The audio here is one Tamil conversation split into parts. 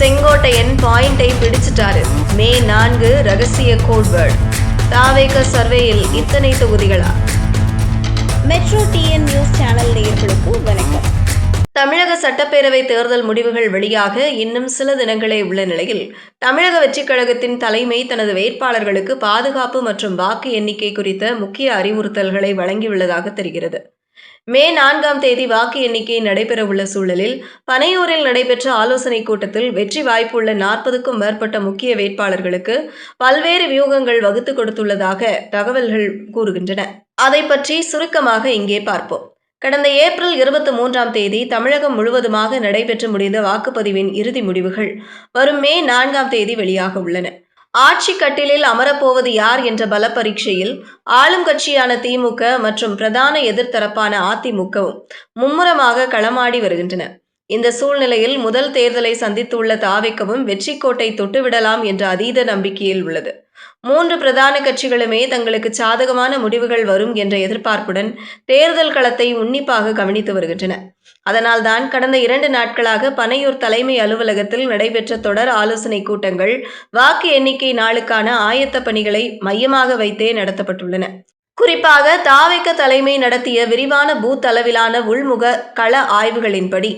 செங்கோட்டையன் பாயிண்டை பிடிச்சிட்டாரு. மே 4 ரகசிய கோட்வேர்டு. தாவேக சர்வேயில் இத்தனை தொகுதிகளா? மெட்ரோ டிஎன் நியூஸ் சேனல் நேயர்களுக்கு வணக்கம். தமிழக சட்டப்பேரவை தேர்தல் முடிவுகள் வெளியாக இன்னும் சில தினங்களே உள்ள நிலையில் தமிழக வெற்றிக் கழகத்தின் தலைமை தனது வேட்பாளர்களுக்கு பாதுகாப்பு மற்றும் வாக்கு எண்ணிக்கை குறித்த முக்கிய அறிவுறுத்தல்களை வழங்கியுள்ளதாக தெரிகிறது. மே 4 வாக்கு எண்ணிக்கை நடைபெறவுள்ள சூழலில் பனையூரில் நடைபெற்ற ஆலோசனைக் கூட்டத்தில் வெற்றி வாய்ப்புள்ள 40க்கும் மேற்பட்ட முக்கிய வேட்பாளர்களுக்கு பல்வேறு வியூகங்கள் வகுத்து கொடுத்துள்ளதாக தகவல்கள் கூறுகின்றன. அதை பற்றி சுருக்கமாக இங்கே பார்ப்போம். கடந்த ஏப்ரல் 23 தமிழகம் முழுவதுமாக நடைபெற்று முடிந்த வாக்குப்பதிவின் இறுதி முடிவுகள் வரும் மே 4 வெளியாக உள்ளன. ஆட்சி கட்டிலில் அமரப்போவது யார் என்ற பல பரீட்சையில் ஆளும் கட்சியான திமுக மற்றும் பிரதான எதிர்த்தரப்பான அதிமுகவும் மும்முரமாக களமாடி வருகின்றன. இந்த சூழ்நிலையில் முதல் தேர்தலை சந்தித்துள்ள தாவேகவும் வெற்றி கோட்டை தொட்டுவிடலாம் என்ற அதீத நம்பிக்கையில் உள்ளது. 3 பிரதான கட்சிகளுமே தங்களுக்கு சாதகமான முடிவுகள் வரும் என்ற எதிர்பார்ப்புடன் தேர்தல் களத்தை உன்னிப்பாக கவனித்து வருகின்றன. அதனால்தான் கடந்த 2 நாட்களாக பனையூர் தலைமை அலுவலகத்தில் நடைபெற்ற தொடர் ஆலோசனை கூட்டங்கள் வாக்கு எண்ணிக்கை நாளுக்கான ஆயத்த பணிகளை மையமாக வைத்தே நடத்தப்பட்டுள்ளன. குறிப்பாக தாவேக தலைமை நடத்திய விரிவான பூத் அளவிலான உள்முக கள ஆய்வுகளின்படி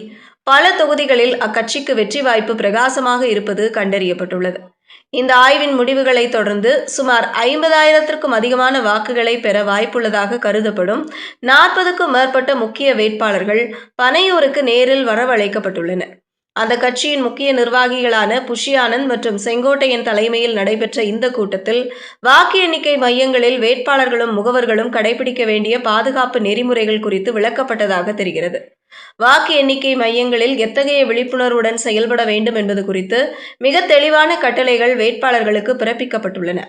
பல தொகுதிகளில் அக்கட்சிக்கு வெற்றி வாய்ப்பு பிரகாசமாக இருப்பது கண்டறியப்பட்டுள்ளது. இந்த ஆய்வின் முடிவுகளை தொடர்ந்து சுமார் 50,000க்கும் அதிகமான வாக்குகளை பெற வாய்ப்புள்ளதாக கருதப்படும் 40க்கும் மேற்பட்ட முக்கிய வேட்பாளர்கள் பனையூருக்கு நேரில் வரவழைக்கப்பட்டுள்ளனர். அந்த கட்சியின் முக்கிய நிர்வாகிகளான புஷி ஆனந்த் மற்றும் செங்கோட்டையன் தலைமையில் நடைபெற்ற இந்த கூட்டத்தில் வாக்கு எண்ணிக்கை மையங்களில் வேட்பாளர்களும் முகவர்களும் கடைபிடிக்க வேண்டிய பாதுகாப்பு நெறிமுறைகள் குறித்து விளக்கப்பட்டதாக தெரிகிறது. வாக்கு எண்ணிக்கை மையங்களில் எத்தகைய விழிப்புணர்வுடன் செயல்பட வேண்டும் என்பது குறித்து மிக தெளிவான கட்டளைகள் வேட்பாளர்களுக்கு பிறப்பிக்கப்பட்டுள்ளன.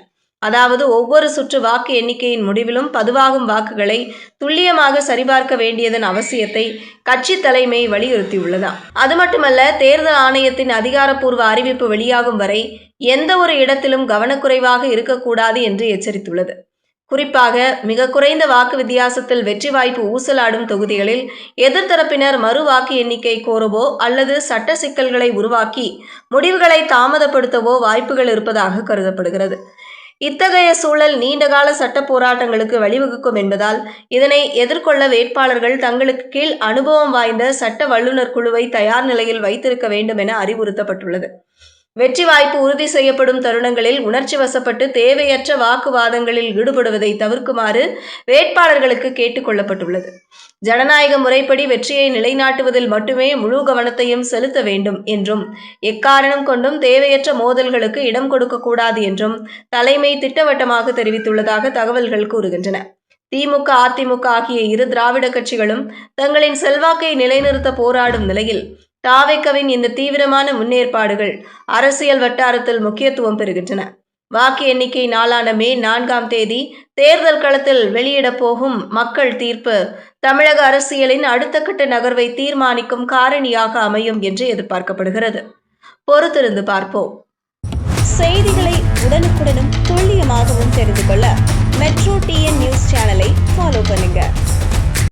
அதாவது ஒவ்வொரு சுற்று வாக்கு எண்ணிக்கையின் முடிவிலும் பதிவாகும் வாக்குகளை துல்லியமாக சரிபார்க்க வேண்டியதன் அவசியத்தை கட்சி தலைமை வலியுறுத்தியுள்ளதாம். அது மட்டுமல்ல, தேர்தல் ஆணையத்தின் அதிகாரப்பூர்வ அறிவிப்பு வெளியாகும் வரை எந்த ஒரு இடத்திலும் கவனக்குறைவாக இருக்கக்கூடாது என்று எச்சரித்துள்ளது. குறிப்பாக மிக குறைந்த வாக்கு வித்தியாசத்தில் வெற்றி வாய்ப்பு ஊசலாடும் தொகுதிகளில் எதிர்த்தரப்பினர் மறு வாக்கு எண்ணிக்கை கோரவோ அல்லது சட்ட சிக்கல்களை உருவாக்கி முடிவுகளை தாமதப்படுத்தவோ வாய்ப்புகள் இருப்பதாக கருதப்படுகிறது. இத்தகைய சூழல் நீண்டகால சட்ட போராட்டங்களுக்கு வழிவகுக்கும் என்பதால் இதனை எதிர்கொள்ள வேட்பாளர்கள் தங்களுக்கு கீழ் அனுபவம் வாய்ந்த சட்ட வல்லுநர் குழுவை தயார் நிலையில் வைத்திருக்க வேண்டும் என அறிவுறுத்தப்பட்டுள்ளது. வெற்றி வாய்ப்பு உறுதி செய்யப்படும் தருணங்களில் உணர்ச்சி வசப்பட்டு தேவையற்ற வாக்குவாதங்களில் ஈடுபடுவதை தவிர்க்குமாறு வேட்பாளர்களுக்கு கேட்டுக்கொள்ளப்பட்டுள்ளது. ஜனநாயக முறைப்படி வெற்றியை நிலைநாட்டுவதில் மட்டுமே முழு கவனத்தையும் செலுத்த வேண்டும் என்றும் எக்காரணம் கொண்டும் தேவையற்ற மோதல்களுக்கு இடம் கொடுக்கக்கூடாது என்றும் தலைமை திட்டவட்டமாக தெரிவித்துள்ளதாக தகவல்கள் கூறுகின்றன. திமுக, அதிமுக ஆகிய இரு திராவிட கட்சிகளும் தங்களின் செல்வாக்கை நிலைநிறுத்த போராடும் நிலையில் தாவேகவின் இந்த தீவிரமான முன்னேற்பாடுகள் அரசியல் வட்டாரத்தில் முக்கியத்துவம் பெறுகின்றன. வாக்கு எண்ணிக்கை நாளான மே 4 தேர்தல் களத்தில் வெளியிட போகும் மக்கள் தீர்ப்பு தமிழக அரசியலின் அடுத்த கட்ட நகர்வை தீர்மானிக்கும் காரணியாக அமையும் என்று எதிர்பார்க்கப்படுகிறது. பொறுத்திருந்து பார்ப்போம். செய்திகளை உடனுக்குடனும் துல்லியமாகவும் தெரிந்து கொள்ள மெட்ரோ டிஎன் நியூஸ் சேனலை ஃபாலோ பண்ணுங்க.